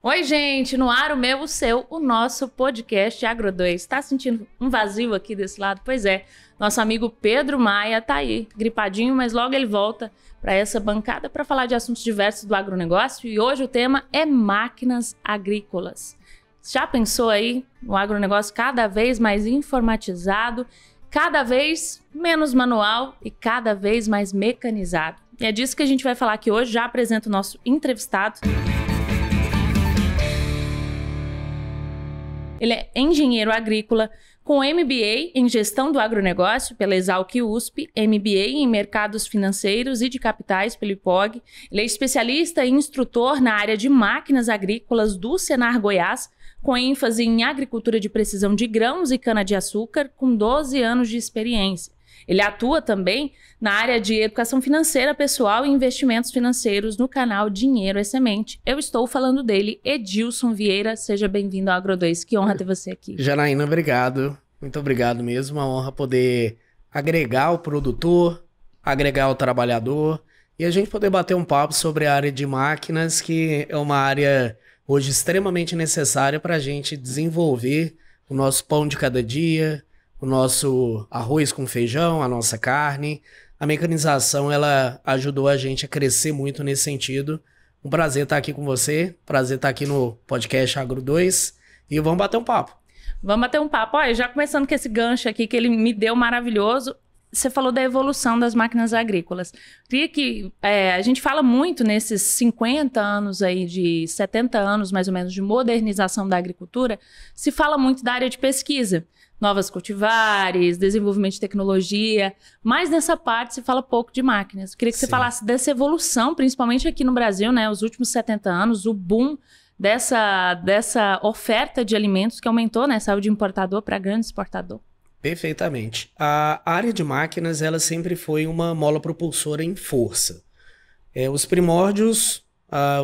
Oi, gente, no ar o meu, o seu, o nosso podcast Agro 2. Tá sentindo um vazio aqui desse lado? Pois é, nosso amigo Pedro Maia tá aí, gripadinho, mas logo ele volta para essa bancada para falar de assuntos diversos do agronegócio e hoje o tema é máquinas agrícolas. Já pensou aí no agronegócio cada vez mais informatizado, cada vez menos manual e cada vez mais mecanizado? E é disso que a gente vai falar aqui hoje. Já apresento o nosso entrevistado. Ele é engenheiro agrícola com MBA em Gestão do Agronegócio pela Exalc USP, MBA em Mercados Financeiros e de Capitais pelo IPOG. Ele é especialista e instrutor na área de máquinas agrícolas do Senar Goiás, com ênfase em agricultura de precisão de grãos e cana-de-açúcar, com 12 anos de experiência. Ele atua também na área de educação financeira pessoal e investimentos financeiros no canal Dinheiro é Semente. Eu estou falando dele, Edilson Vieira. Seja bem-vindo ao Agro 2. Que honra ter você aqui. Janaína, obrigado. Muito obrigado mesmo. Uma honra poder agregar o produtor, agregar o trabalhador e a gente poder bater um papo sobre a área de máquinas, que é uma área hoje extremamente necessária para a gente desenvolver o nosso pão de cada dia, o nosso arroz com feijão, a nossa carne. A mecanização, ela ajudou a gente a crescer muito nesse sentido. Um prazer estar aqui com você, prazer estar aqui no podcast Agro 2 e vamos bater um papo. Vamos bater um papo. Olha, já começando com esse gancho aqui que ele me deu maravilhoso, você falou da evolução das máquinas agrícolas. Queria que a gente fala muito nesses 50 anos aí, de 70 anos mais ou menos de modernização da agricultura, se fala muito da área de pesquisa. Novas cultivares, desenvolvimento de tecnologia, mas nessa parte se fala pouco de máquinas. Queria que você falasse dessa evolução, principalmente aqui no Brasil, né? Os últimos 70 anos, o boom dessa oferta de alimentos que aumentou, né? Saiu de importador para grande exportador. Perfeitamente. A área de máquinas, ela sempre foi uma mola propulsora em força. Os primórdios,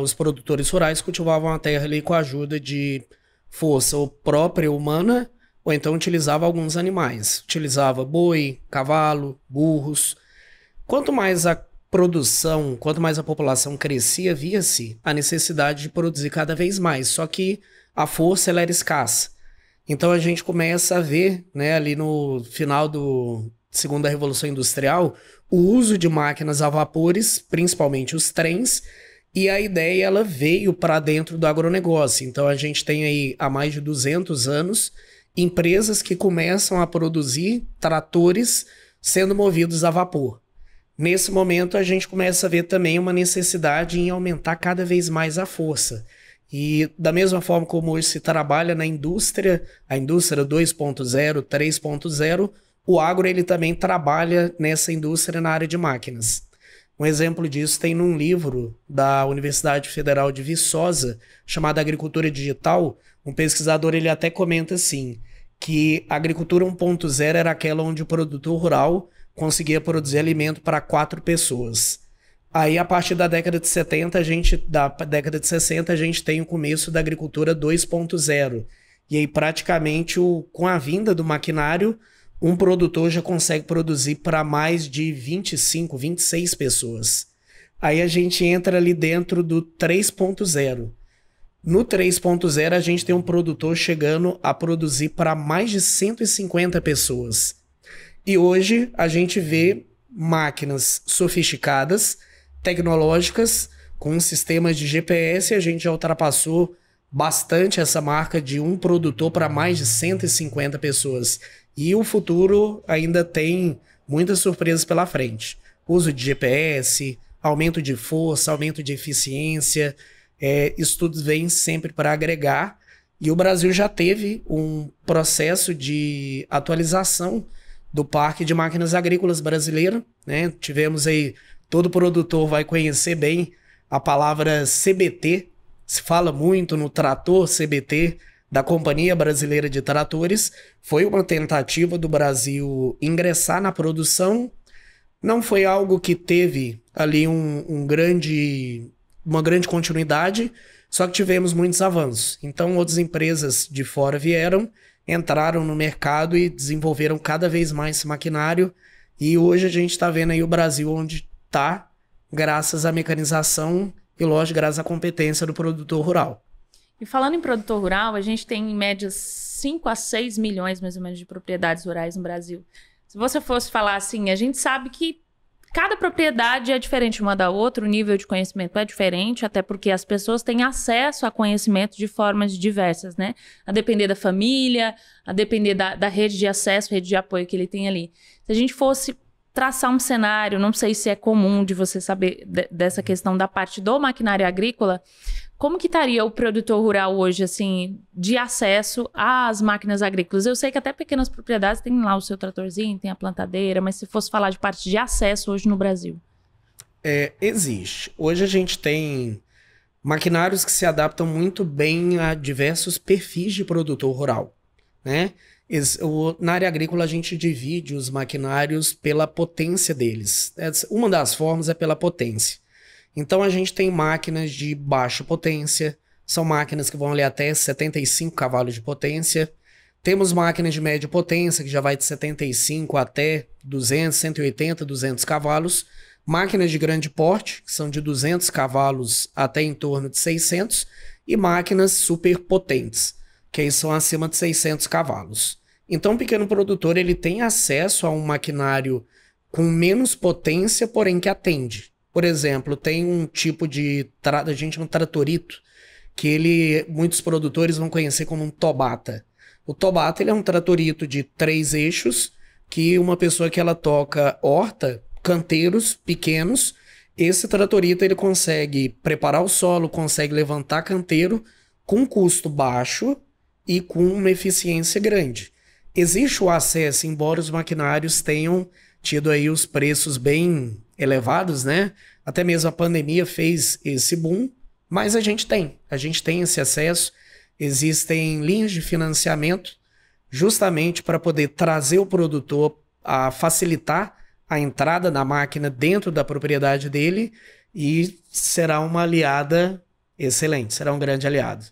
os produtores rurais cultivavam a terra ali com a ajuda de força ou própria humana, ou então utilizava alguns animais. Utilizava boi, cavalo, burros. Quanto mais a produção, quanto mais a população crescia, via-se a necessidade de produzir cada vez mais. Só que a força ela era escassa. Então a gente começa a ver, né, ali no final da Segunda Revolução Industrial, o uso de máquinas a vapores, principalmente os trens, e a ideia ela veio para dentro do agronegócio. Então a gente tem aí há mais de 200 anos empresas que começam a produzir tratores sendo movidos a vapor. Nesse momento a gente começa a ver também uma necessidade em aumentar cada vez mais a força. E da mesma forma como hoje se trabalha na indústria, a indústria 2.0, 3.0, o agro ele também trabalha nessa indústria na área de máquinas. Um exemplo disso tem num livro da Universidade Federal de Viçosa, chamado Agricultura Digital. Um pesquisador ele até comenta assim, que a agricultura 1.0 era aquela onde o produtor rural conseguia produzir alimento para 4 pessoas. Aí, a partir da década de 70, da década de 60, a gente tem o começo da agricultura 2.0. E aí, praticamente, com a vinda do maquinário, um produtor já consegue produzir para mais de 25, 26 pessoas. Aí a gente entra ali dentro do 3.0. No 3.0, a gente tem um produtor chegando a produzir para mais de 150 pessoas. E hoje a gente vê máquinas sofisticadas, tecnológicas, com sistemas de GPS. A gente já ultrapassou bastante essa marca de um produtor para mais de 150 pessoas. E o futuro ainda tem muitas surpresas pela frente. Uso de GPS, aumento de força, aumento de eficiência. Estudos vêm sempre para agregar, e o Brasil já teve um processo de atualização do parque de máquinas agrícolas brasileiro, né? Tivemos aí, todo produtor vai conhecer bem a palavra CBT, se fala muito no trator CBT da Companhia Brasileira de Tratores. Foi uma tentativa do Brasil ingressar na produção, não foi algo que teve ali uma grande continuidade, só que tivemos muitos avanços. Então outras empresas de fora vieram, entraram no mercado e desenvolveram cada vez mais esse maquinário, e hoje a gente está vendo aí o Brasil onde está, graças à mecanização e, lógico, graças à competência do produtor rural. E falando em produtor rural, a gente tem em média 5 a 6 milhões, mais ou menos, de propriedades rurais no Brasil. Se você fosse falar assim, a gente sabe que cada propriedade é diferente uma da outra, o nível de conhecimento é diferente, até porque as pessoas têm acesso a conhecimento de formas diversas, né? A depender da família, a depender da rede de acesso, rede de apoio que ele tem ali. Se a gente fosse traçar um cenário, não sei se é comum de você saber dessa questão da parte do maquinário agrícola, como que estaria o produtor rural hoje, assim, de acesso às máquinas agrícolas? Eu sei que até pequenas propriedades têm lá o seu tratorzinho, tem a plantadeira, mas se fosse falar de parte de acesso hoje no Brasil. Existe. Hoje a gente tem maquinários que se adaptam muito bem a diversos perfis de produtor rural, né? Na área agrícola a gente divide os maquinários pela potência deles. Uma das formas é pela potência. Então a gente tem máquinas de baixa potência, são máquinas que vão ali até 75 cavalos de potência. Temos máquinas de média potência, que já vai de 75 até 200, 180, 200 cavalos. Máquinas de grande porte, que são de 200 cavalos até em torno de 600. E máquinas super potentes, que aí são acima de 600 cavalos. Então o pequeno produtor ele tem acesso a um maquinário com menos potência, porém que atende. Por exemplo, tem um tipo a gente chama tratorito, que muitos produtores vão conhecer como um Tobata. O Tobata ele é um tratorito de 3 eixos, que uma pessoa que ela toca horta, canteiros pequenos, esse tratorito ele consegue preparar o solo, consegue levantar canteiro com custo baixo e com uma eficiência grande. Existe o acesso, embora os maquinários tenham tido aí os preços bem elevados, né? Até mesmo a pandemia fez esse boom, mas a gente tem esse acesso. Existem linhas de financiamento justamente para poder trazer o produtor a facilitar a entrada da máquina dentro da propriedade dele e será uma aliada excelente, será um grande aliado.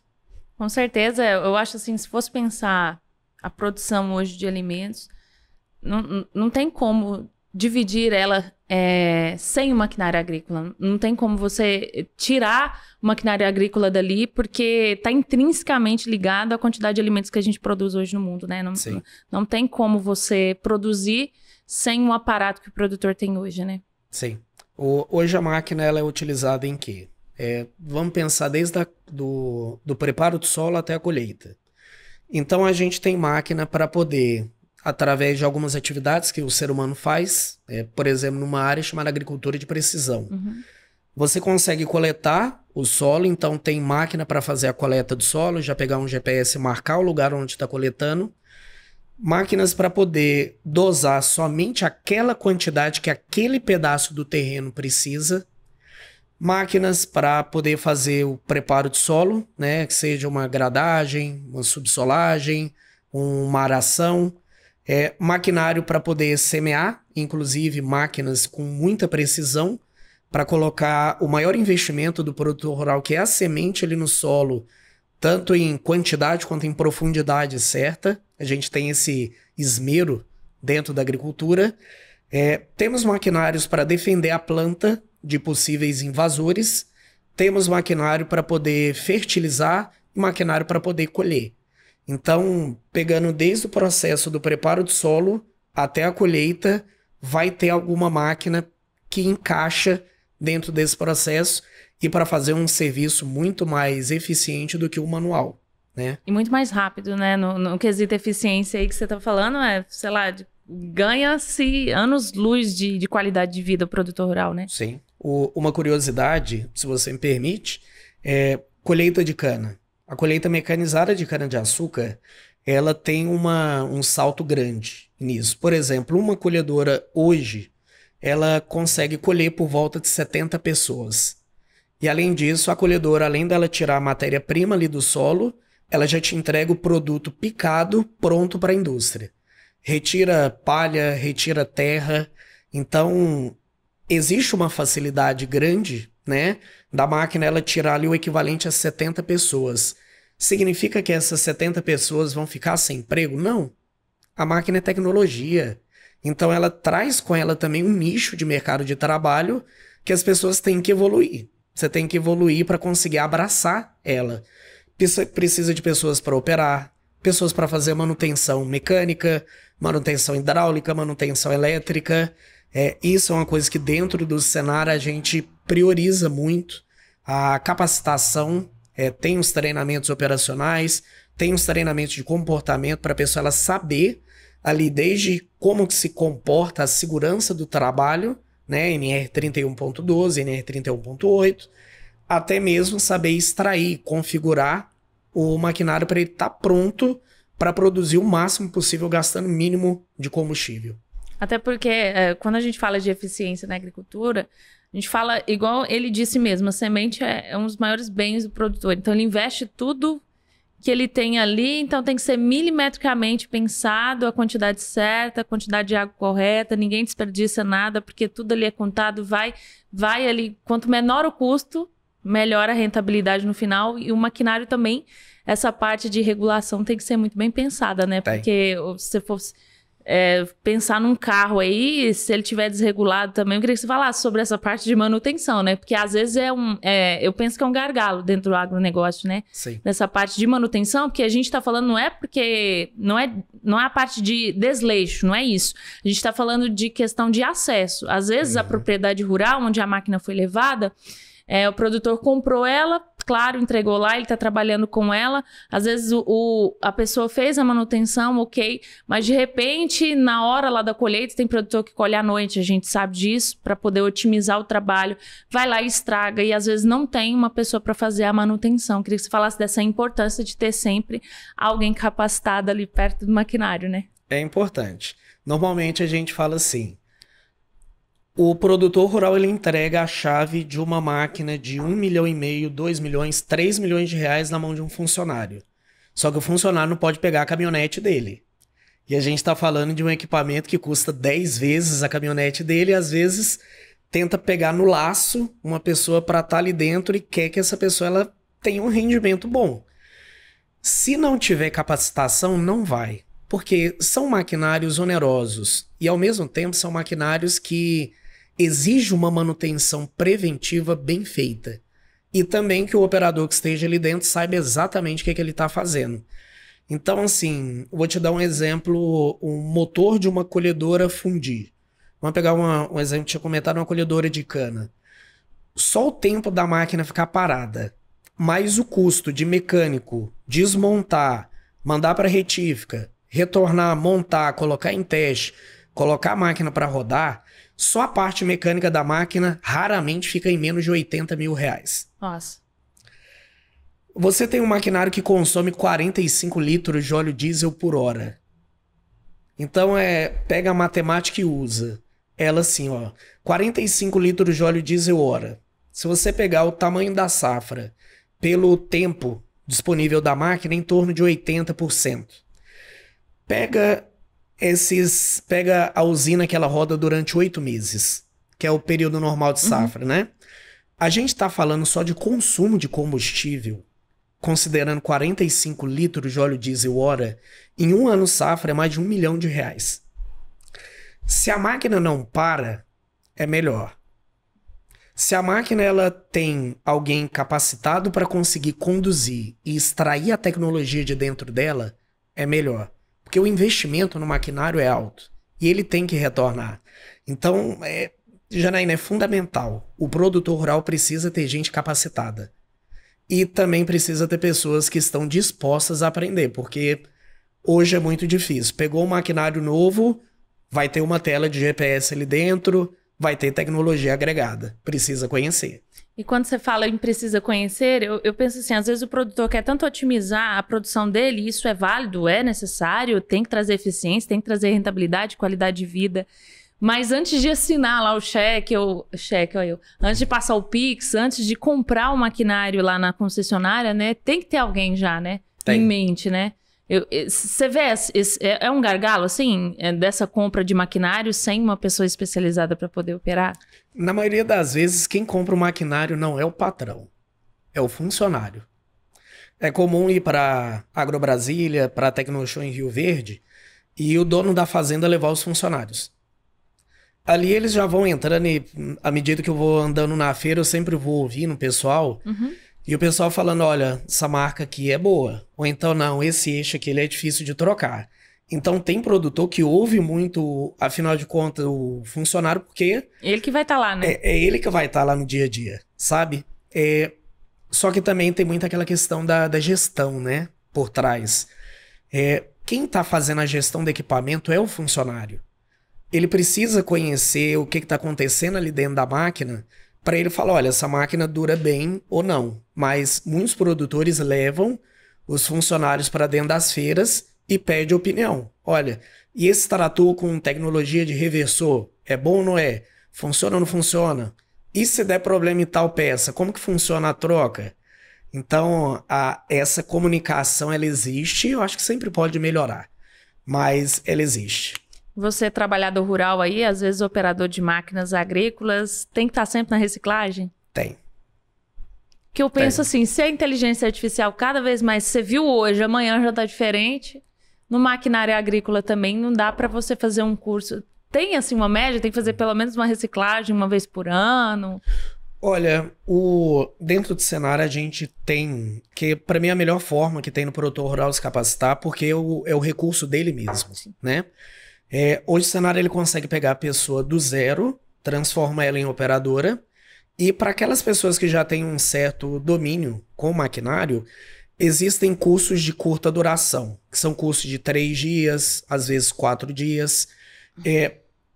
Com certeza, eu acho assim, se fosse pensar a produção hoje de alimentos, não tem como dividir ela sem o maquinário agrícola. Não tem como você tirar o maquinário agrícola dali, porque está intrinsecamente ligado à quantidade de alimentos que a gente produz hoje no mundo, né? Não tem como você produzir sem o aparato que o produtor tem hoje, né? Sim. Hoje a máquina ela é utilizada em quê? Vamos pensar desde do preparo do solo até a colheita. Então a gente tem máquina para poder, através de algumas atividades que o ser humano faz, por exemplo, numa área chamada agricultura de precisão. Uhum. Você consegue coletar o solo, então tem máquina para fazer a coleta do solo, já pegar um GPS e marcar o lugar onde está coletando. Máquinas para poder dosar somente aquela quantidade que aquele pedaço do terreno precisa. Máquinas para poder fazer o preparo de solo, né? Que seja uma gradagem, uma subsolagem, uma aração. Maquinário para poder semear, inclusive máquinas com muita precisão, para colocar o maior investimento do produtor rural, que é a semente ali no solo, tanto em quantidade quanto em profundidade certa. A gente tem esse esmero dentro da agricultura. Temos maquinários para defender a planta de possíveis invasores. Temos maquinário para poder fertilizar e maquinário para poder colher. Então, pegando desde o processo do preparo do solo até a colheita, vai ter alguma máquina que encaixa dentro desse processo e para fazer um serviço muito mais eficiente do que o manual, né? E muito mais rápido, né? No quesito eficiência aí que você está falando, sei lá, ganha-se anos-luz de qualidade de vida o produtor rural, né? Sim. Uma curiosidade, se você me permite, colheita de cana. A colheita mecanizada de cana-de-açúcar, ela tem um salto grande nisso. Por exemplo, uma colhedora hoje, ela consegue colher por volta de 70 pessoas. E além disso, a colhedora, além dela tirar a matéria-prima ali do solo, ela já te entrega o produto picado, pronto para a indústria. Retira palha, retira terra. Então, existe uma facilidade grande, né, da máquina ela tirar ali o equivalente a 70 pessoas. Significa que essas 70 pessoas vão ficar sem emprego? Não. A máquina é tecnologia. Então ela traz com ela também um nicho de mercado de trabalho que as pessoas têm que evoluir. Você tem que evoluir para conseguir abraçar ela. precisa de pessoas para operar, pessoas para fazer manutenção mecânica, manutenção hidráulica, manutenção elétrica. Isso é uma coisa que dentro do cenário a gente prioriza muito. A capacitação, tem os treinamentos operacionais, tem os treinamentos de comportamento para a pessoa ela saber ali desde como que se comporta a segurança do trabalho, né, NR 31.12, NR 31.8, até mesmo saber extrair, configurar o maquinário para ele estar pronto para produzir o máximo possível gastando o mínimo de combustível. Até porque quando a gente fala de eficiência na agricultura, a gente fala, igual ele disse mesmo, a semente é um dos maiores bens do produtor. Então ele investe tudo que ele tem ali, então tem que ser milimetricamente pensado, a quantidade certa, a quantidade de água correta, ninguém desperdiça nada, porque tudo ali é contado, vai ali, quanto menor o custo, melhor a rentabilidade no final, e o maquinário também, essa parte de regulação tem que ser muito bem pensada, né? Porque se você fosse pensar num carro aí, se ele tiver desregulado também, eu queria que você falasse sobre essa parte de manutenção, né? Porque às vezes eu penso que é um gargalo dentro do agronegócio, né? Sim. Nessa parte de manutenção, porque a gente tá falando não é a parte de desleixo, não é isso. A gente tá falando de questão de acesso. Às vezes a propriedade rural, onde a máquina foi levada, o produtor comprou ela, claro, entregou lá, ele está trabalhando com ela. Às vezes a pessoa fez a manutenção, ok, mas de repente, na hora lá da colheita, tem produtor que colhe à noite, a gente sabe disso, para poder otimizar o trabalho, vai lá e estraga, e às vezes não tem uma pessoa para fazer a manutenção. Queria que você falasse dessa importância de ter sempre alguém capacitado ali perto do maquinário, né? É importante. Normalmente a gente fala assim, o produtor rural ele entrega a chave de uma máquina de 1,5 milhão, 2 milhões, 3 milhões de reais na mão de um funcionário. Só que o funcionário não pode pegar a caminhonete dele. E a gente está falando de um equipamento que custa 10 vezes a caminhonete dele e às vezes tenta pegar no laço uma pessoa para estar ali dentro e quer que essa pessoa ela tenha um rendimento bom. Se não tiver capacitação, não vai. Porque são maquinários onerosos e ao mesmo tempo são maquinários que exige uma manutenção preventiva bem feita. E também que o operador que esteja ali dentro saiba exatamente o que ele está fazendo. Então, assim, vou te dar um exemplo, um motor de uma colhedora fundir. Vamos pegar um exemplo que tinha comentado, uma colhedora de cana. Só o tempo da máquina ficar parada, mais o custo de mecânico, desmontar, mandar para retífica, retornar, montar, colocar em teste, colocar a máquina para rodar, só a parte mecânica da máquina raramente fica em menos de 80 mil reais. Nossa. Você tem um maquinário que consome 45 litros de óleo diesel por hora. Então, pega a matemática e usa. Ela assim, ó, 45 litros de óleo diesel hora. Se você pegar o tamanho da safra pelo tempo disponível da máquina, em torno de 80%. Pega a usina que ela roda durante 8 meses, que é o período normal de safra, né? A gente está falando só de consumo de combustível, considerando 45 litros de óleo diesel hora, em um ano safra é mais de 1 milhão de reais. Se a máquina não para, é melhor. Se a máquina ela tem alguém capacitado para conseguir conduzir e extrair a tecnologia de dentro dela, é melhor. Porque o investimento no maquinário é alto e ele tem que retornar. Então, Janaína, é fundamental. O produtor rural precisa ter gente capacitada. E também precisa ter pessoas que estão dispostas a aprender, porque hoje é muito difícil. Pegou um maquinário novo, vai ter uma tela de GPS ali dentro, vai ter tecnologia agregada. Precisa conhecer. E quando você fala em precisa conhecer, eu penso assim, às vezes o produtor quer tanto otimizar a produção dele, e isso é válido, é necessário, tem que trazer eficiência, tem que trazer rentabilidade, qualidade de vida. Mas antes de assinar lá o cheque, antes de passar o Pix, antes de comprar o maquinário lá na concessionária, né, tem que ter alguém já, né, em mente, né? Você vê, é um gargalo, assim, dessa compra de maquinário sem uma pessoa especializada para poder operar? Na maioria das vezes, quem compra o maquinário não é o patrão, é o funcionário. É comum ir para Agrobrasília, para a Tecnoshow em Rio Verde, e o dono da fazenda levar os funcionários. Ali eles já vão entrando e, à medida que eu vou andando na feira, eu sempre vou ouvindo o pessoal E o pessoal falando, olha, essa marca aqui é boa. Ou então, não, esse eixo aqui ele é difícil de trocar. Então tem produtor que ouve muito, afinal de contas, o funcionário, porque... Ele que vai estar lá, né? É ele que vai estar lá no dia a dia, sabe? Só que também tem muito aquela questão da gestão, né? Por trás. Quem está fazendo a gestão do equipamento é o funcionário. Ele precisa conhecer o que está acontecendo ali dentro da máquina para ele falar, olha, essa máquina dura bem ou não. Mas muitos produtores levam os funcionários para dentro das feiras e pedem opinião. Olha, e esse trator com tecnologia de reversor, é bom ou não é? Funciona ou não funciona? E se der problema em tal peça, como que funciona a troca? Então, essa comunicação, ela existe, eu acho que sempre pode melhorar, mas ela existe. Você, trabalhador rural aí, às vezes operador de máquinas agrícolas, tem que estar sempre na reciclagem? Tem. Que eu penso assim, se a inteligência artificial cada vez mais, você viu hoje, amanhã já está diferente, no maquinário agrícola também não dá para você fazer um curso. Tem assim uma média? Tem que fazer pelo menos uma reciclagem uma vez por ano? Olha, dentro do cenário a gente tem, que para mim é a melhor forma que tem no produtor rural se capacitar, porque é o recurso dele mesmo, né? Hoje o cenário ele consegue pegar a pessoa do zero, transforma ela em operadora, e para aquelas pessoas que já têm um certo domínio com o maquinário, existem cursos de curta duração, que são cursos de 3 dias, às vezes 4 dias,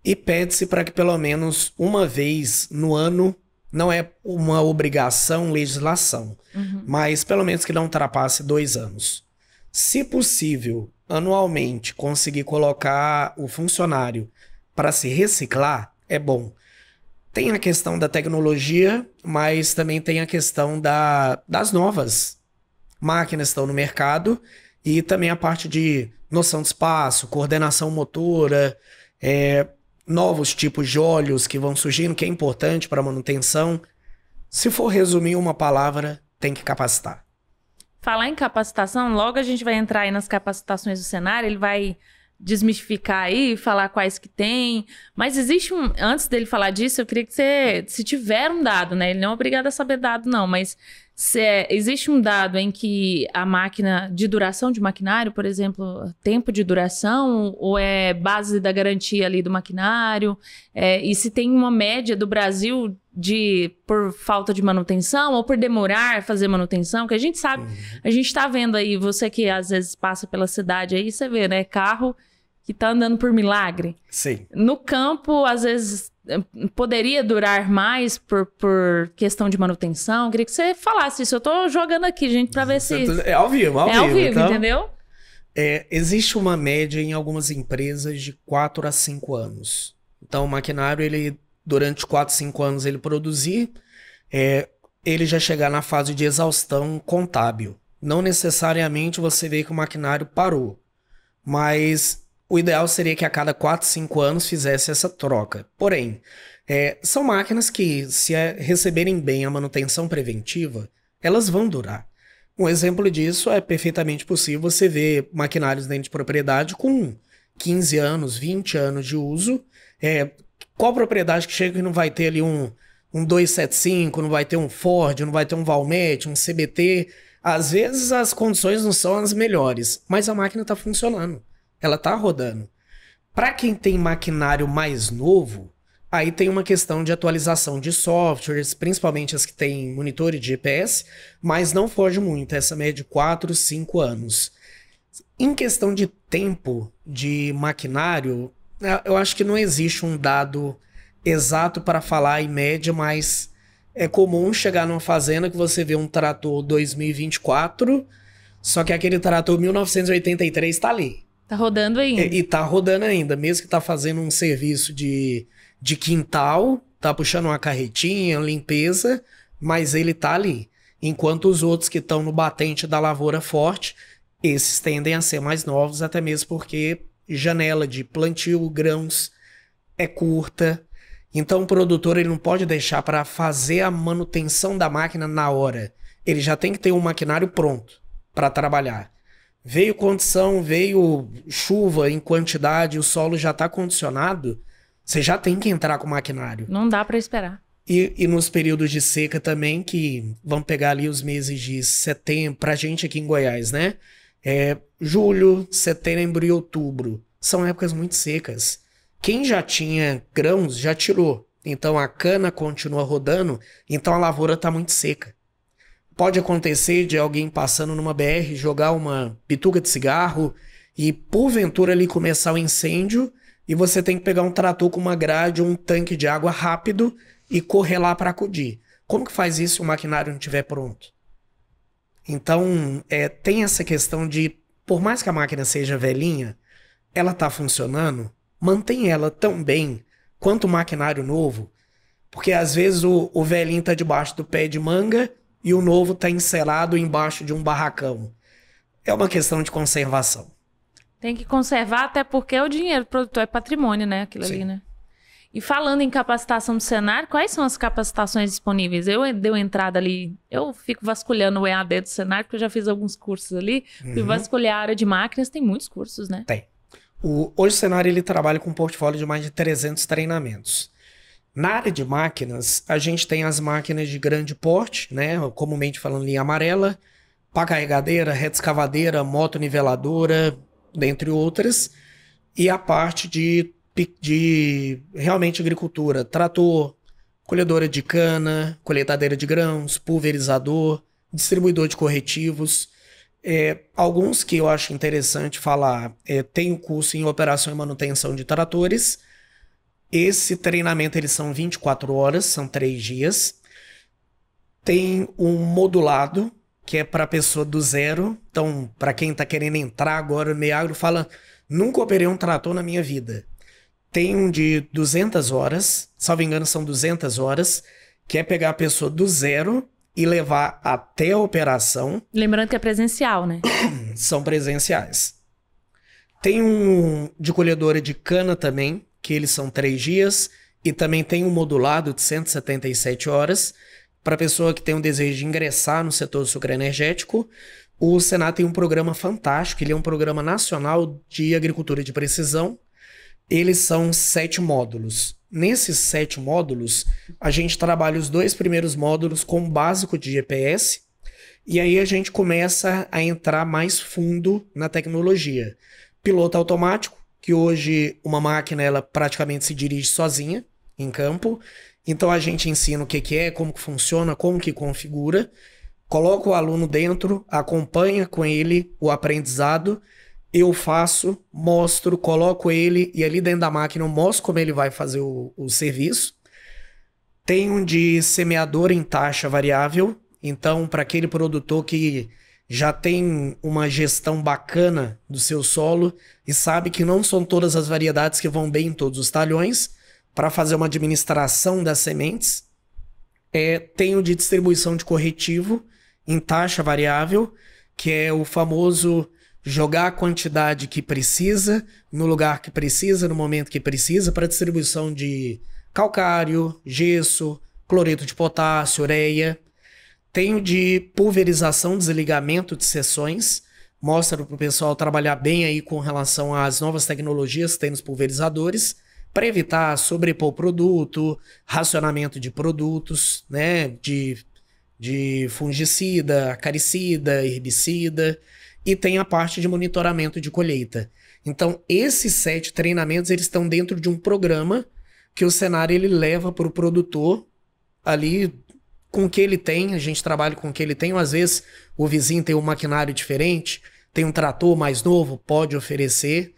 e pede-se para que pelo menos uma vez no ano, não é uma obrigação, legislação, mas pelo menos que não ultrapasse 2 anos. Se possível, anualmente, conseguir colocar o funcionário para se reciclar, é bom. Tem a questão da tecnologia, mas também tem a questão das novas máquinas que estão no mercado e também a parte de noção de espaço, coordenação motora, novos tipos de óleos que vão surgindo, que é importante para a manutenção. Se for resumir uma palavra, tem que capacitar. Falar em capacitação, logo a gente vai entrar aí nas capacitações do Senar, ele vai desmistificar aí, falar quais que tem, mas existe antes dele falar disso, eu queria que você, se tiver um dado, né, ele não é obrigado a saber dado não, mas existe um dado em que a máquina, de duração de maquinário, por exemplo, tempo de duração, ou é base da garantia ali do maquinário, e se tem uma média do Brasil por falta de manutenção ou por demorar fazer manutenção, que a gente sabe, a gente tá vendo aí, você que às vezes passa pela cidade aí, você vê, né, carro que tá andando por milagre. Sim. No campo, às vezes, poderia durar mais por questão de manutenção. Eu queria que você falasse isso. Eu tô jogando aqui, gente, pra ver se... É ao vivo, ao vivo, então, entendeu? Existe uma média em algumas empresas de 4 a 5 anos. Então, o maquinário, ele, durante 4, 5 anos, ele produzir, ele já chegar na fase de exaustão contábil. Não necessariamente você vê que o maquinário parou, mas o ideal seria que a cada 4, 5 anos fizesse essa troca. Porém, são máquinas que, se receberem bem a manutenção preventiva, elas vão durar. Um exemplo disso é perfeitamente possível você ver maquinários dentro de propriedade com 15 anos, 20 anos de uso. Qual propriedade que chega e não vai ter ali um 275, não vai ter um Ford, não vai ter um Valmet, um CBT? Às vezes as condições não são as melhores, mas a máquina está funcionando. Ela tá rodando. Para quem tem maquinário mais novo, aí tem uma questão de atualização de softwares, principalmente as que têm monitores de GPS, mas não foge muito, essa média de 4, 5 anos. Em questão de tempo de maquinário, eu acho que não existe um dado exato para falar em média, mas é comum chegar numa fazenda que você vê um trator 2024, só que aquele trator 1983 está ali. Tá rodando ainda. E tá rodando ainda, mesmo que tá fazendo um serviço de quintal, tá puxando uma carretinha, limpeza, mas ele tá ali. Enquanto os outros que estão no batente da lavoura forte, esses tendem a ser mais novos, até mesmo porque janela de plantio, grãos, é curta. Então o produtor ele não pode deixar para fazer a manutenção da máquina na hora. Ele já tem que ter um maquinário pronto para trabalhar. Veio condição, veio chuva em quantidade, o solo já está condicionado, você já tem que entrar com o maquinário. Não dá para esperar. E nos períodos de seca também, que vamos pegar ali os meses de setembro, pra gente aqui em Goiás, né? Julho, setembro e outubro. São épocas muito secas. Quem já tinha grãos já tirou. Então a cana continua rodando, então a lavoura está muito seca. Pode acontecer de alguém passando numa BR, jogar uma bituca de cigarro e porventura ali começar o incêndio e você tem que pegar um trator com uma grade, um tanque de água rápido e correr lá para acudir. Como que faz isso se o maquinário não estiver pronto? Então, tem essa questão de, por mais que a máquina seja velhinha, ela está funcionando, mantém ela tão bem quanto o maquinário novo, porque às vezes o velhinho está debaixo do pé de manga e o novo está encerado embaixo de um barracão. É uma questão de conservação. Tem que conservar, até porque o dinheiro do produtor é patrimônio, né? Aquilo ali, né? E falando em capacitação do Senar, quais são as capacitações disponíveis? Eu dei entrada ali, eu fico vasculhando o EAD do Senar, porque eu já fiz alguns cursos ali. Fui vasculhar a área de máquinas, tem muitos cursos, né? Tem. Hoje o Senar ele trabalha com um portfólio de mais de 300 treinamentos. Na área de máquinas, a gente tem as máquinas de grande porte, né? Comumente falando linha amarela, pá carregadeira, reta escavadeira, moto niveladora, dentre outras. E a parte de realmente agricultura, trator, colhedora de cana, colheitadeira de grãos, pulverizador, distribuidor de corretivos. Alguns que eu acho interessante falar, tem o curso em operação e manutenção de tratores. Esse treinamento eles são 24 horas, são 3 dias. Tem um modulado, que é para a pessoa do zero. Então, para quem está querendo entrar agora no meio agro, fala, nunca operei um trator na minha vida. Tem um de 200 horas, salvo engano são 200 horas, que é pegar a pessoa do zero e levar até a operação. Lembrando que é presencial, né? São presenciais. Tem um de colhedora de cana também, que eles são 3 dias, e também tem um modulado de 177 horas, para a pessoa que tem um desejo de ingressar no setor sucroenergético. O Senar tem um programa fantástico, ele é um programa nacional de agricultura de precisão. Eles são 7 módulos. Nesses 7 módulos, a gente trabalha os 2 primeiros módulos com o básico de GPS, e aí a gente começa a entrar mais fundo na tecnologia. Piloto automático, que hoje uma máquina ela praticamente se dirige sozinha em campo, então a gente ensina o que é, como que funciona, como que configura, coloca o aluno dentro, acompanha com ele o aprendizado. Eu faço, mostro, coloco ele e ali dentro da máquina eu mostro como ele vai fazer o serviço. Tem um de semeador em taxa variável. Então, para aquele produtor que já tem uma gestão bacana do seu solo e sabe que não são todas as variedades que vão bem em todos os talhões, para fazer uma administração das sementes. Tem o de distribuição de corretivo em taxa variável, que é o famoso jogar a quantidade que precisa, no lugar que precisa, no momento que precisa, para distribuição de calcário, gesso, cloreto de potássio, ureia. Tem o de pulverização, desligamento de seções, mostra para o pessoal trabalhar bem aí com relação às novas tecnologias que tem nos pulverizadores, para evitar sobrepor produto, racionamento de produtos, né, de fungicida, acaricida, herbicida. E tem a parte de monitoramento de colheita. Então, esses 7 treinamentos, eles estão dentro de um programa que o Senar ele leva para o produtor ali com o que ele tem. A gente trabalha com o que ele tem. Às vezes, o vizinho tem um maquinário diferente, tem um trator mais novo, pode oferecer.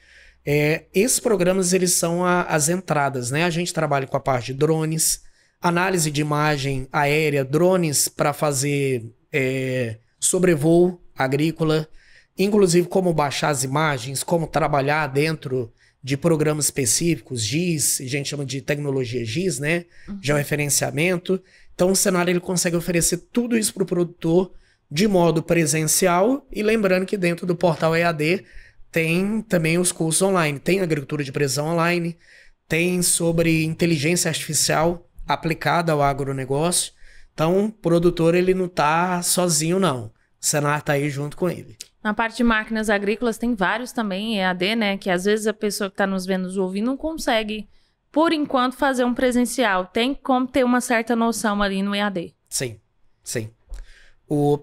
Esses programas, eles são as entradas, né? A gente trabalha com a parte de drones, análise de imagem aérea, drones para fazer sobrevoo agrícola, inclusive como baixar as imagens, como trabalhar dentro de programas específicos, GIS, a gente chama de tecnologia GIS, né? Georreferenciamento. Então o Senar ele consegue oferecer tudo isso para o produtor de modo presencial, e lembrando que dentro do portal EAD tem também os cursos online, tem agricultura de precisão online, tem sobre inteligência artificial aplicada ao agronegócio. Então o produtor ele não está sozinho não, o Senar está aí junto com ele. Na parte de máquinas agrícolas tem vários também, EAD, né? Que às vezes a pessoa que está nos vendo, nos ouvindo, não consegue por enquanto, fazer um presencial. Tem como ter uma certa noção ali no EAD. Sim, sim.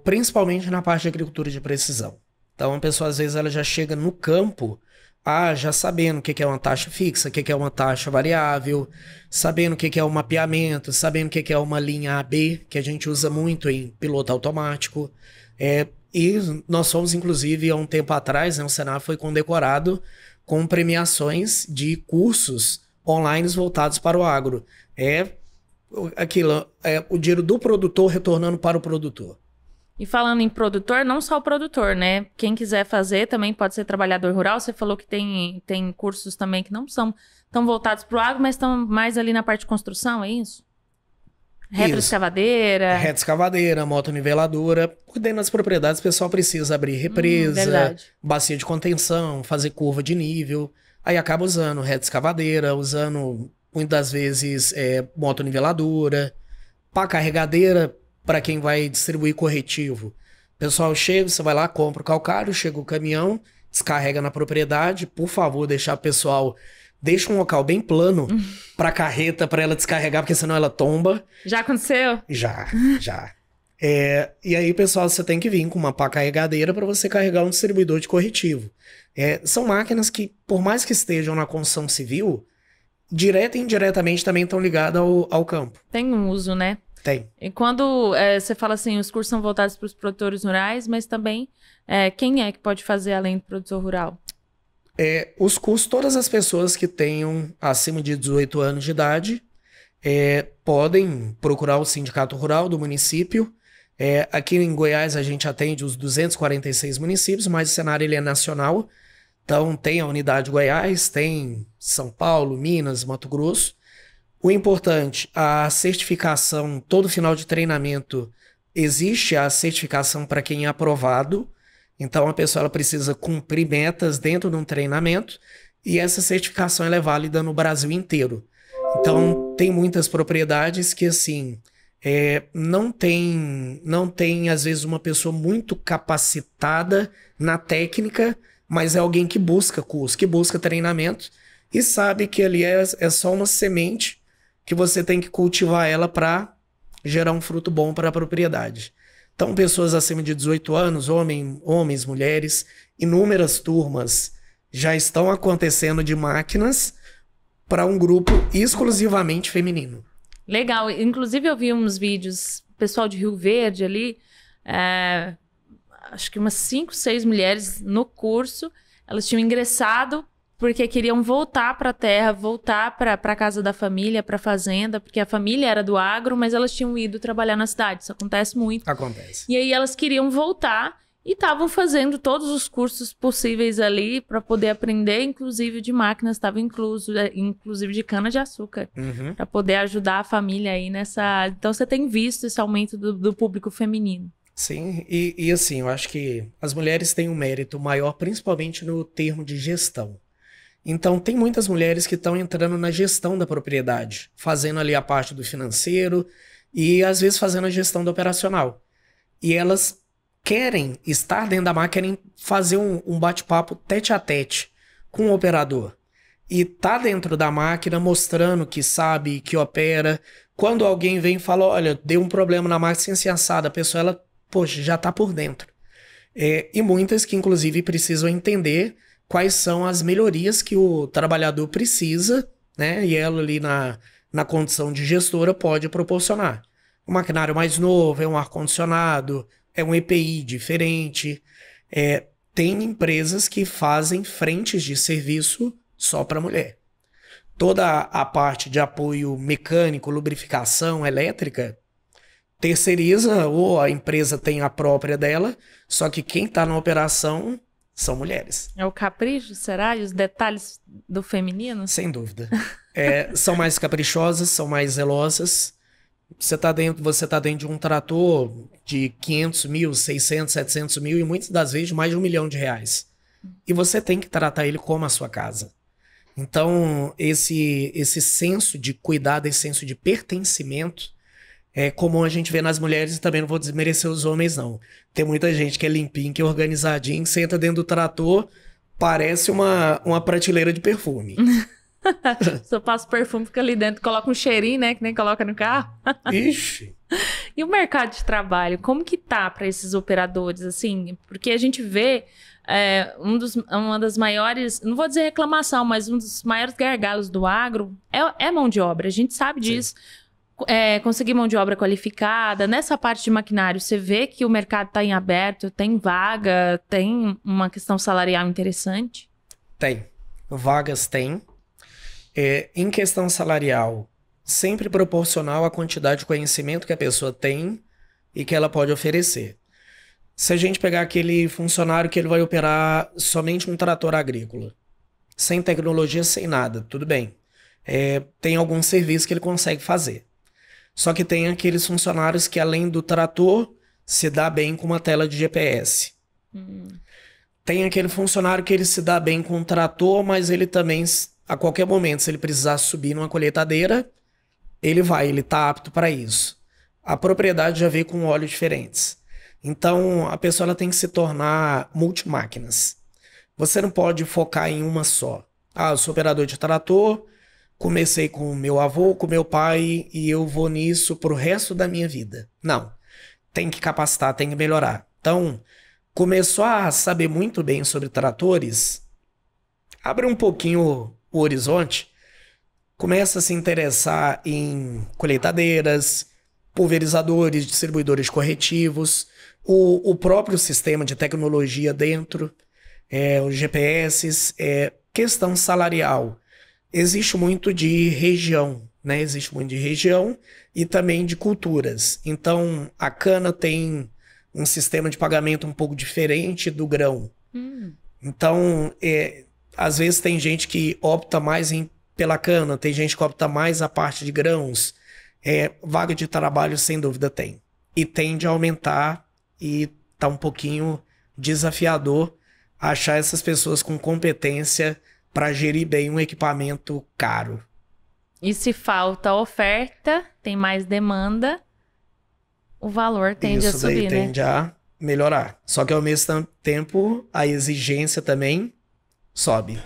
Principalmente na parte de agricultura de precisão. Então, a pessoa, às vezes, ela já chega no campo, já sabendo o que é uma taxa fixa, o que é uma taxa variável, sabendo o que é o mapeamento, sabendo o que é uma linha AB, que a gente usa muito em piloto automático. E nós fomos, inclusive, há um tempo atrás, né, o Senar foi condecorado com premiações de cursos online voltados para o agro. O dinheiro do produtor retornando para o produtor. E falando em produtor, não só o produtor, né? Quem quiser fazer também pode ser trabalhador rural. Você falou que tem cursos também que não são tão voltados para o agro, mas estão mais ali na parte de construção, é isso? Retroescavadeira. Retroescavadeira, motoniveladora. Por dentro das propriedades, o pessoal precisa abrir represa, bacia de contenção, fazer curva de nível. Aí acaba usando retroescavadeira, usando muitas das vezes motoniveladora, pá carregadeira. Para quem vai distribuir corretivo. O pessoal chega, você vai lá, compra o calcário, chega o caminhão, descarrega na propriedade. Por favor, deixa um local bem plano para a carreta, para ela descarregar, porque senão ela tomba. Já aconteceu? Já. E aí, pessoal, você tem que vir com uma pá carregadeira para você carregar um distribuidor de corretivo. São máquinas que, por mais que estejam na construção civil, direta e indiretamente também estão ligadas ao campo. Tem um uso, né? Tem. E quando você fala assim, os cursos são voltados para os produtores rurais, mas também quem é que pode fazer além do produtor rural? Os cursos, todas as pessoas que tenham acima de 18 anos de idade podem procurar o Sindicato Rural do município. Aqui em Goiás a gente atende os 246 municípios, mas o cenário ele é nacional. Então tem a Unidade Goiás, tem São Paulo, Minas, Mato Grosso. O importante, a certificação, todo final de treinamento, existe a certificação para quem é aprovado. Então, a pessoa ela precisa cumprir metas dentro de um treinamento e essa certificação ela é válida no Brasil inteiro. Então, tem muitas propriedades que, assim, não tem, às vezes, uma pessoa muito capacitada na técnica, mas é alguém que busca curso, que busca treinamento e sabe que ali é só uma semente que você tem que cultivar ela para gerar um fruto bom para a propriedade. Então, pessoas acima de 18 anos, homens, mulheres, inúmeras turmas já estão acontecendo de máquinas para um grupo exclusivamente feminino. Legal. Inclusive, eu vi uns vídeos, pessoal de Rio Verde ali, acho que umas 5, 6 mulheres no curso, elas tinham ingressado porque queriam voltar para a terra, voltar para a casa da família, para a fazenda, porque a família era do agro, mas elas tinham ido trabalhar na cidade. Isso acontece muito. Acontece. E aí elas queriam voltar e estavam fazendo todos os cursos possíveis ali para poder aprender, inclusive de máquinas, estava incluso, inclusive de cana-de-açúcar, para poder ajudar a família aí nessa... Então você tem visto esse aumento do público feminino. Sim, e assim, eu acho que as mulheres têm um mérito maior, principalmente no termo de gestão. Então, tem muitas mulheres que estão entrando na gestão da propriedade, fazendo ali a parte do financeiro e, às vezes, fazendo a gestão do operacional. E elas querem estar dentro da máquina, querem fazer um bate-papo tete-a-tete com o operador. E tá dentro da máquina mostrando que sabe, que opera. Quando alguém vem e fala, olha, deu um problema na máquina sem assada, a pessoa, ela, poxa, já tá por dentro. E muitas que, inclusive, precisam entender quais são as melhorias que o trabalhador precisa, né? E ela ali na condição de gestora pode proporcionar. Um maquinário mais novo, é um ar-condicionado, é um EPI diferente. Tem empresas que fazem frentes de serviço só para mulher. Toda a parte de apoio mecânico, lubrificação, elétrica, terceiriza ou a empresa tem a própria dela, só que quem está na operação são mulheres. É o capricho, será? E os detalhes do feminino? Sem dúvida. São mais caprichosas, são mais zelosas. Você tá dentro de um trator de 500 mil, 600, 700 mil e muitas das vezes de mais de R$1 milhão. E você tem que tratar ele como a sua casa. Então, esse senso de cuidado, esse senso de pertencimento é comum a gente ver nas mulheres e também não vou desmerecer os homens, não. Tem muita gente que é limpinho, que é organizadinho, senta dentro do trator, parece uma prateleira de perfume. Só passa o perfume, fica ali dentro, coloca um cheirinho, né? Que nem coloca no carro. Ixi. E o mercado de trabalho, como que tá para esses operadores, assim? Porque a gente vê uma das maiores, não vou dizer reclamação, mas um dos maiores gargalos do agro é mão de obra. A gente sabe disso. Conseguir mão de obra qualificada. Nessa parte de maquinário, você vê que o mercado está em aberto, tem vaga, tem uma questão salarial interessante? Tem. Vagas tem. Em questão salarial, sempre proporcional à quantidade de conhecimento que a pessoa tem e que ela pode oferecer. Se a gente pegar aquele funcionário que ele vai operar somente um trator agrícola, sem tecnologia, sem nada, tudo bem. Tem algum serviço que ele consegue fazer. Só que tem aqueles funcionários que, além do trator, se dá bem com uma tela de GPS. Tem aquele funcionário que ele se dá bem com um trator, mas ele também, a qualquer momento, se ele precisar subir numa colheitadeira, ele está apto para isso. A propriedade já veio com óleos diferentes. Então, a pessoa ela tem que se tornar multimáquinas. Você não pode focar em uma só. Eu sou operador de trator, comecei com meu avô, com meu pai, e eu vou nisso pro resto da minha vida. Não. Tem que capacitar, tem que melhorar. Então, começou a saber muito bem sobre tratores, abre um pouquinho o horizonte, começa a se interessar em colheitadeiras, pulverizadores, distribuidores corretivos, o próprio sistema de tecnologia dentro, os GPS, questão salarial. Existe muito de região, né? Existe muito de região e também de culturas. Então, a cana tem um sistema de pagamento um pouco diferente do grão. Então, às vezes tem gente que opta mais pela cana, tem gente que opta mais a parte de grãos. Vaga de trabalho, sem dúvida, tem. E tende a aumentar e tá um pouquinho desafiador achar essas pessoas com competência para gerir bem um equipamento caro. E se falta oferta, tem mais demanda, o valor tende a subir, Isso daí tende a melhorar. Só que ao mesmo tempo, a exigência também sobe.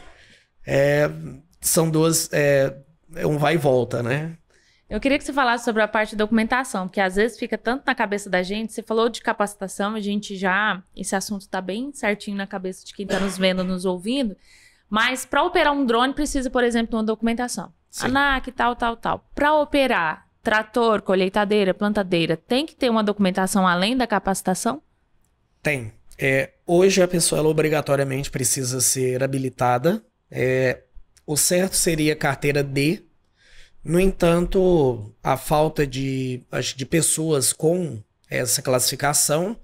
São duas... um vai e volta, né? Eu queria que você falasse sobre a parte de documentação, porque às vezes fica tanto na cabeça da gente. Você falou de capacitação, esse assunto está bem certinho na cabeça de quem está nos vendo, nos ouvindo. Mas para operar um drone precisa, por exemplo, de uma documentação. Sim. ANAC, tal. Para operar trator, colheitadeira, plantadeira, tem que ter uma documentação além da capacitação? Tem. Hoje a pessoa ela obrigatoriamente precisa ser habilitada. O certo seria carteira D. No entanto, a falta de pessoas com essa classificação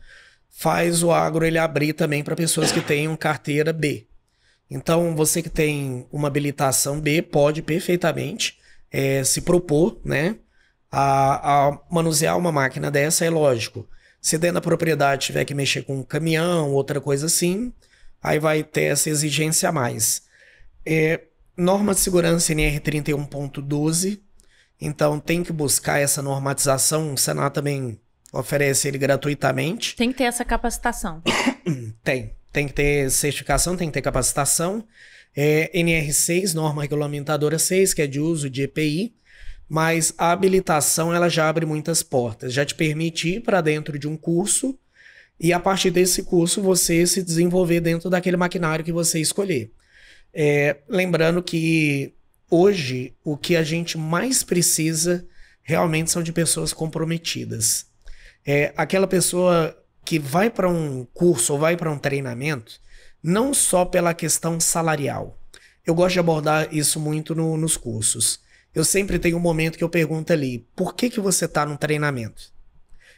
faz o agro ele abrir também para pessoas que tenham carteira B. Então, você que tem uma habilitação B pode perfeitamente se propor, né, a manusear uma máquina dessa, é lógico. Se dentro da propriedade tiver que mexer com um caminhão, outra coisa assim, aí vai ter essa exigência a mais. Norma de segurança NR 31.12, então tem que buscar essa normatização, o Senado também oferece ele gratuitamente. Tem que ter essa capacitação. Tem que ter certificação, tem que ter capacitação. NR6, norma regulamentadora 6, que é de uso de EPI, mas a habilitação ela já abre muitas portas, já te permite ir para dentro de um curso e a partir desse curso você se desenvolver dentro daquele maquinário que você escolher. Lembrando que hoje o que a gente mais precisa realmente são de pessoas comprometidas. Aquela pessoa que vai para um curso ou vai para um treinamento, não só pela questão salarial. Eu gosto de abordar isso muito nos cursos. Eu sempre tenho um momento que eu pergunto ali, por que você está num treinamento?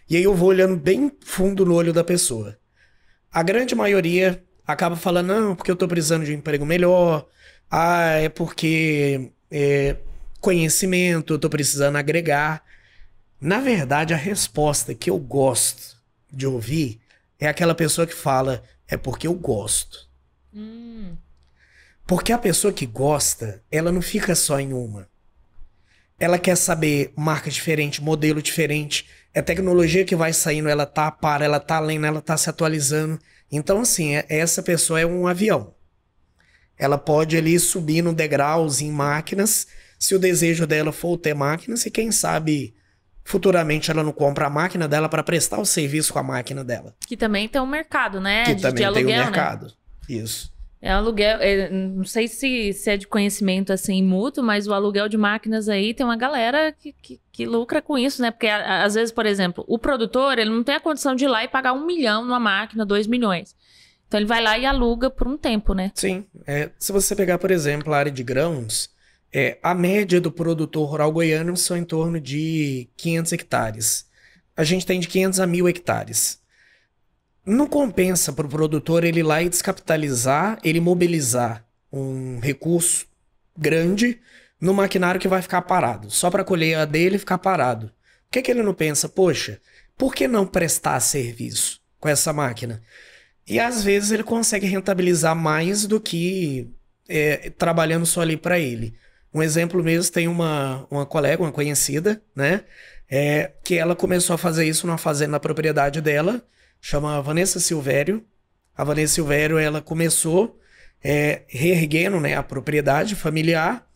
E aí eu vou olhando bem fundo no olho da pessoa. A grande maioria acaba falando, não, porque eu estou precisando de um emprego melhor, é porque conhecimento, eu estou precisando agregar. Na verdade, a resposta que eu gosto de ouvir é aquela pessoa que fala, é porque eu gosto. Porque a pessoa que gosta, ela não fica só em uma. Ela quer saber marca diferente, modelo diferente, tecnologia que vai saindo, ela tá a par, ela tá além, ela tá se atualizando. Então, assim, essa pessoa é um avião. Ela pode ali subir no degraus em máquinas, se o desejo dela for ter máquinas, e quem sabe futuramente ela não compra a máquina dela para prestar o serviço com a máquina dela. Que também tem um mercado, né? Que de também aluguel, tem um mercado. Né? Isso. É aluguel, não sei se é de conhecimento assim mútuo, mas o aluguel de máquinas aí tem uma galera que lucra com isso, né? Porque às vezes, por exemplo, o produtor, ele não tem a condição de ir lá e pagar 1 milhão numa máquina, 2 milhões. Então ele vai lá e aluga por um tempo, né? Sim. Se você pegar, por exemplo, a área de grãos, a média do produtor rural goiano são em torno de 500 hectares. A gente tem de 500 a 1.000 hectares. Não compensa para o produtor ele ir lá e descapitalizar, ele mobilizar um recurso grande no maquinário que vai ficar parado, só para colher a dele e ficar parado. Por que ele não pensa, poxa, por que não prestar serviço com essa máquina? E às vezes ele consegue rentabilizar mais do que trabalhando só ali para ele. Um exemplo mesmo, tem uma colega, uma conhecida, né? Que ela começou a fazer isso numa fazenda na propriedade dela, chama Vanessa Silvério. A Vanessa Silvério, ela começou reerguendo, né, a propriedade familiar,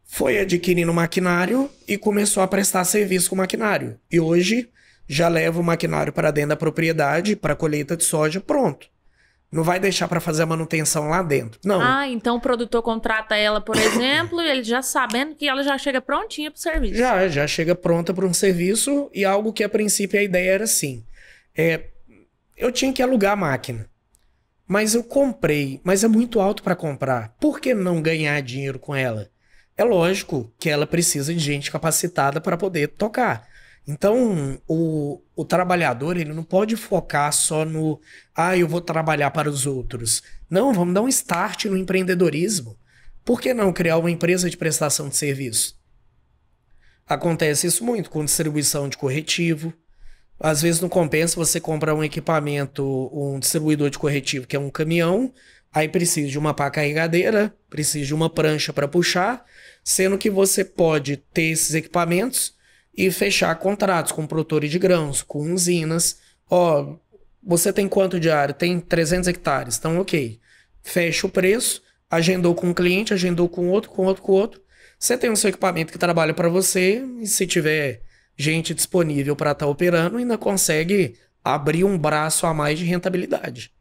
foi adquirindo maquinário e começou a prestar serviço com o maquinário. E hoje já leva o maquinário para dentro da propriedade, para colheita de soja, pronto. Não vai deixar para fazer a manutenção lá dentro. Não. Ah, então o produtor contrata ela, por exemplo, e ele já sabendo que ela já chega prontinha para o serviço. Já chega pronta para um serviço, e algo que a princípio a ideia era assim. Eu tinha que alugar a máquina, mas eu comprei, mas é muito alto para comprar. Por que não ganhar dinheiro com ela? É lógico que ela precisa de gente capacitada para poder tocar. Então, o trabalhador, ele não pode focar só no eu vou trabalhar para os outros. Não, vamos dar um start no empreendedorismo. Por que não criar uma empresa de prestação de serviço? Acontece isso muito com distribuição de corretivo. Às vezes não compensa você comprar um equipamento, um distribuidor de corretivo, que é um caminhão, aí precisa de uma pá carregadeira, precisa de uma prancha para puxar, sendo que você pode ter esses equipamentos e fechar contratos com produtores de grãos, com usinas. Você tem quanto de área? Tem 300 hectares, então ok. Fecha o preço, agendou com um cliente, agendou com outro, com outro, com outro. Você tem o seu equipamento que trabalha para você, e se tiver gente disponível para estar operando, ainda consegue abrir um braço a mais de rentabilidade.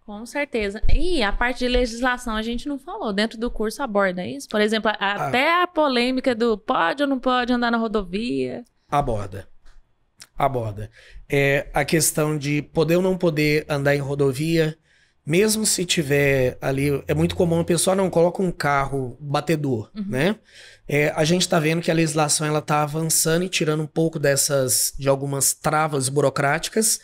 Com certeza. E a parte de legislação a gente não falou. Dentro do curso aborda isso? Por exemplo, até a polêmica do pode ou não pode andar na rodovia. Aborda. A questão de poder ou não poder andar em rodovia, mesmo se tiver ali, é muito comum a pessoa não coloca um carro batedor, né? A gente está vendo que a legislação ela está avançando e tirando um pouco de algumas travas burocráticas,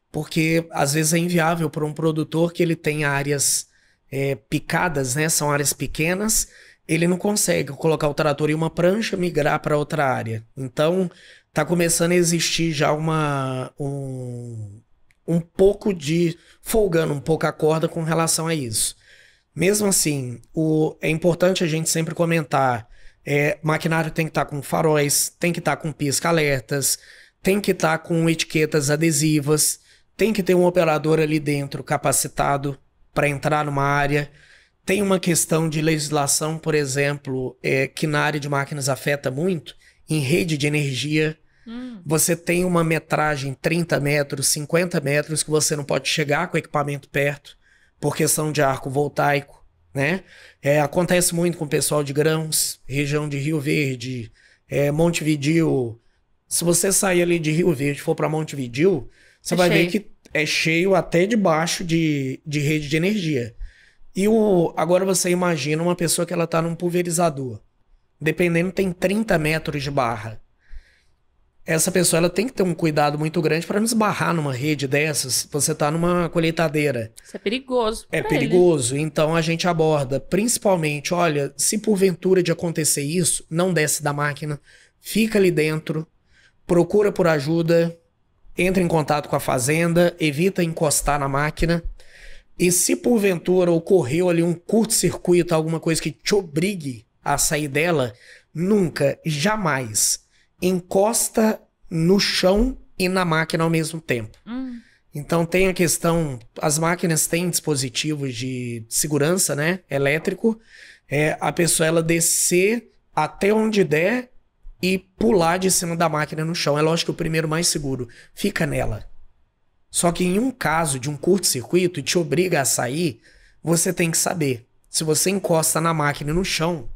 porque às vezes é inviável para um produtor que ele tem áreas picadas, né? São áreas pequenas, ele não consegue colocar o trator em uma prancha, migrar para outra área. Então, está começando a existir já um pouco de folgando um pouco a corda com relação a isso. Mesmo assim, é importante a gente sempre comentar, maquinário tem que estar com faróis, tem que estar com pisca-alertas, tem que estar com etiquetas adesivas, tem que ter um operador ali dentro capacitado para entrar numa área. Tem uma questão de legislação, por exemplo, que na área de máquinas afeta muito, em rede de energia. Você tem uma metragem 30 metros, 50 metros que você não pode chegar com o equipamento perto por questão de arco voltaico, né? Acontece muito com o pessoal de grãos, região de Rio Verde, Montevidéu. Se você sair ali de Rio Verde e for para Montevidéu, você vai ver que é cheio até debaixo de rede de energia. E agora você imagina uma pessoa que ela está num pulverizador. Dependendo, tem 30 metros de barra. Essa pessoa ela tem que ter um cuidado muito grande para não esbarrar numa rede dessas. Você está numa colheitadeira. Isso é perigoso. É perigoso. Então a gente aborda principalmente, olha, se porventura de acontecer isso, não desce da máquina, fica ali dentro, procura por ajuda, entra em contato com a fazenda, evita encostar na máquina. E se porventura ocorreu ali um curto-circuito, alguma coisa que te obrigue a sair dela, nunca, jamais encosta no chão e na máquina ao mesmo tempo. Então tem a questão, as máquinas têm dispositivos de segurança, né, elétrico, a pessoa ela descer até onde der e pular de cima da máquina no chão. É lógico que o primeiro mais seguro fica nela. Só que em um caso de um curto-circuito e te obriga a sair, você tem que saber. Se você encosta na máquina no chão...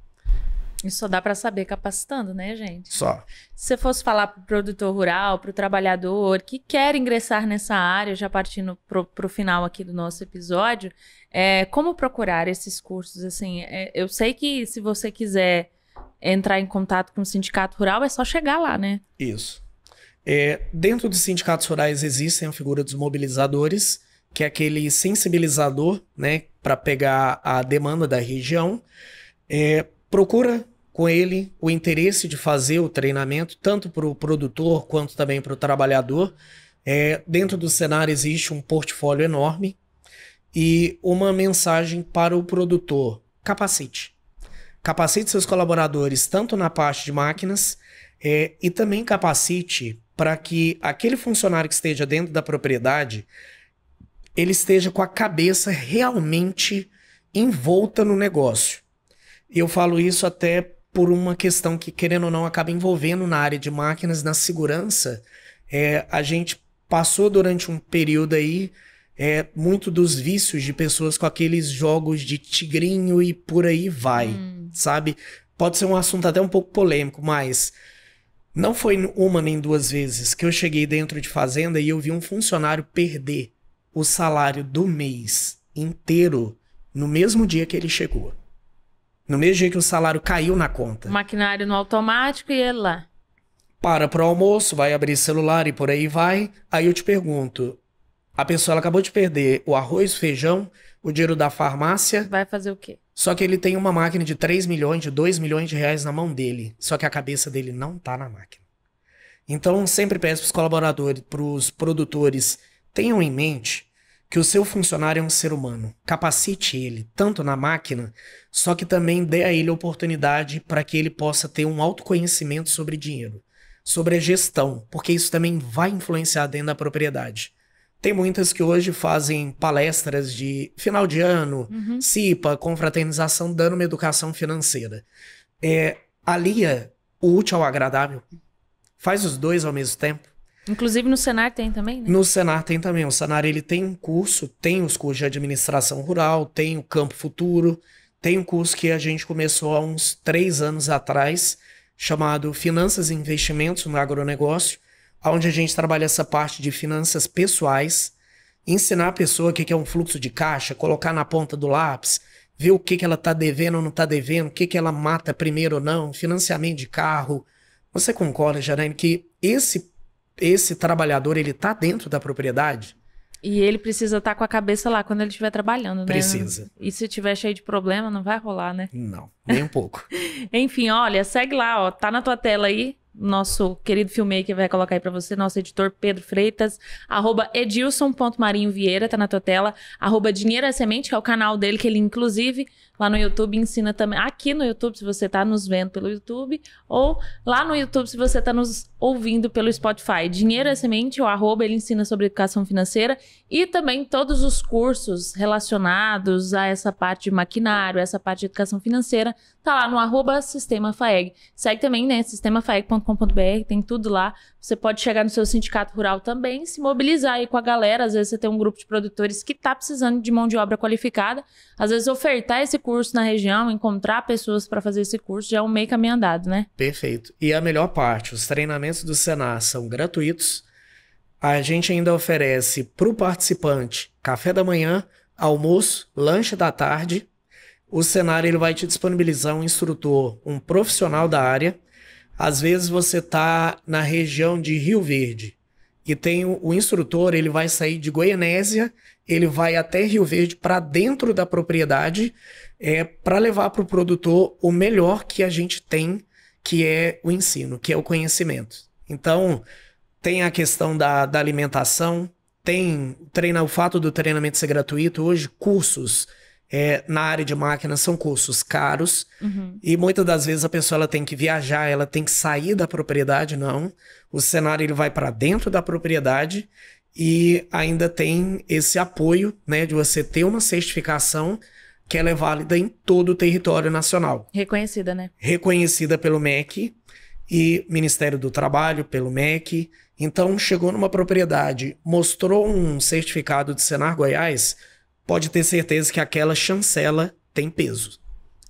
Isso só dá para saber capacitando, né, gente? Só. Se você fosse falar para o produtor rural, para o trabalhador que quer ingressar nessa área, já partindo para o final aqui do nosso episódio, como procurar esses cursos? Assim, eu sei que se você quiser entrar em contato com o sindicato rural, é só chegar lá, né? Isso. Dentro dos sindicatos rurais existem a figura dos mobilizadores, que é aquele sensibilizador, né, para pegar a demanda da região. Procura com ele o interesse de fazer o treinamento, tanto para o produtor quanto também para o trabalhador. Dentro do Senar existe um portfólio enorme e uma mensagem para o produtor: capacite. Capacite seus colaboradores, tanto na parte de máquinas, e também capacite para que aquele funcionário que esteja dentro da propriedade, ele esteja com a cabeça realmente envolta no negócio. E eu falo isso até por uma questão que, querendo ou não, acaba envolvendo na área de máquinas, na segurança. A gente passou durante um período aí muito dos vícios de pessoas com aqueles jogos de tigrinho e por aí vai, sabe? Pode ser um assunto até um pouco polêmico, mas não foi uma nem duas vezes que eu cheguei dentro de fazenda e eu vi um funcionário perder o salário do mês inteiro no mesmo dia que ele chegou. No mesmo dia que o salário caiu na conta. O maquinário no automático e ele lá. Para pro almoço, vai abrir celular e por aí vai. Aí eu te pergunto, a pessoa ela acabou de perder o arroz, o feijão, o dinheiro da farmácia. Vai fazer o quê? Só que ele tem uma máquina de 3 milhões, de 2 milhões de reais na mão dele. Só que a cabeça dele não tá na máquina. Então sempre peço pros colaboradores, pros produtores, tenham em mente que o seu funcionário é um ser humano. Capacite ele, tanto na máquina, só que também dê a ele a oportunidade para que ele possa ter um autoconhecimento sobre dinheiro, sobre a gestão, porque isso também vai influenciar dentro da propriedade. Tem muitas que hoje fazem palestras de final de ano, CIPA, confraternização, dando uma educação financeira. Alia o útil ao agradável. Faz os dois ao mesmo tempo. Inclusive no Senar tem também, né? No Senar tem também. O Senar ele tem um curso, tem os cursos de administração rural, tem o Campo Futuro, tem um curso que a gente começou há uns 3 anos atrás, chamado Finanças e Investimentos no Agronegócio, onde a gente trabalha essa parte de finanças pessoais, ensinar a pessoa o que é um fluxo de caixa, colocar na ponta do lápis, ver o que ela está devendo ou não está devendo, o que ela mata primeiro ou não, financiamento de carro. Você concorda, Janaína, que esse trabalhador, ele tá dentro da propriedade? E ele precisa estar com a cabeça lá quando ele estiver trabalhando, né? Precisa. E se tiver cheio de problema, não vai rolar, né? Não, nem um pouco. Enfim, olha, segue lá, ó, tá na tua tela aí, nosso querido filmmaker vai colocar aí pra você, nosso editor Pedro Freitas, @edilson.marinhovieira, tá na tua tela, @Dinheiro é Semente, que é o canal dele, que ele inclusive lá no YouTube ensina também, aqui no YouTube se você tá nos vendo pelo YouTube, ou lá no YouTube se você tá nos ouvindo pelo Spotify. Dinheiro é Semente, o ele ensina sobre educação financeira e também todos os cursos relacionados a essa parte de maquinário, essa parte de educação financeira, tá lá no @SistemaFaeg. Segue também, né, sistemafaeg.com.br, tem tudo lá. Você pode chegar no seu sindicato rural também, se mobilizar aí com a galera. Às vezes você tem um grupo de produtores que tá precisando de mão de obra qualificada. Às vezes ofertar esse curso na região, encontrar pessoas para fazer esse curso já é um meio caminho andado, né? Perfeito. E a melhor parte, os treinamentos do Senar são gratuitos. A gente ainda oferece para o participante café da manhã, almoço, lanche da tarde. O Senar ele vai te disponibilizar um instrutor, um profissional da área. Às vezes você está na região de Rio Verde e tem o instrutor, ele vai sair de Goianésia, ele vai até Rio Verde para dentro da propriedade, para levar para o produtor o melhor que a gente tem, que é o ensino, que é o conhecimento. Então, tem a questão da alimentação, o fato do treinamento ser gratuito. Hoje, cursos na área de máquinas são cursos caros, e muitas das vezes a pessoa ela tem que viajar, ela tem que sair da propriedade. Não, o cenário ele vai para dentro da propriedade e ainda tem esse apoio, né, de você ter uma certificação que ela é válida em todo o território nacional. Reconhecida, né? Reconhecida pelo MEC e Ministério do Trabalho, pelo MEC. Então, chegou numa propriedade, mostrou um certificado de Senar Goiás, pode ter certeza que aquela chancela tem peso.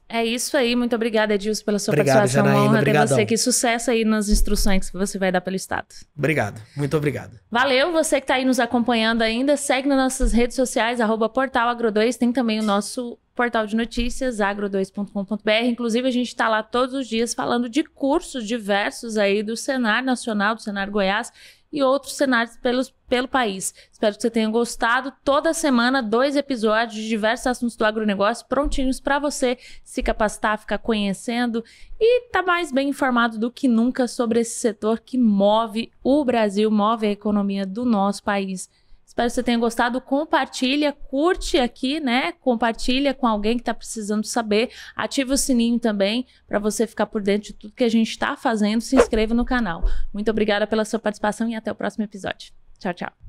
É isso aí, muito obrigada, Edilson, pela sua Obrigado, participação. Janaína, Uma honra ter obrigadão. você aqui. Sucesso aí nas instruções que você vai dar pelo Estado. Obrigado, muito obrigado. Valeu, você que está aí nos acompanhando ainda, segue nas nossas redes sociais, @portalagro2, tem também o nosso portal de notícias, agro2.com.br. Inclusive, a gente está lá todos os dias falando de cursos diversos aí do Senar Nacional, do Senar Goiás e outros cenários pelo país. Espero que você tenha gostado. Toda semana, 2 episódios de diversos assuntos do agronegócio prontinhos para você se capacitar, ficar conhecendo e estar mais bem informado do que nunca sobre esse setor que move o Brasil, move a economia do nosso país. Espero que você tenha gostado. Compartilha, curte aqui, né? Compartilha com alguém que está precisando saber. Ativa o sininho também para você ficar por dentro de tudo que a gente está fazendo. Se inscreva no canal. Muito obrigada pela sua participação e até o próximo episódio. Tchau, tchau.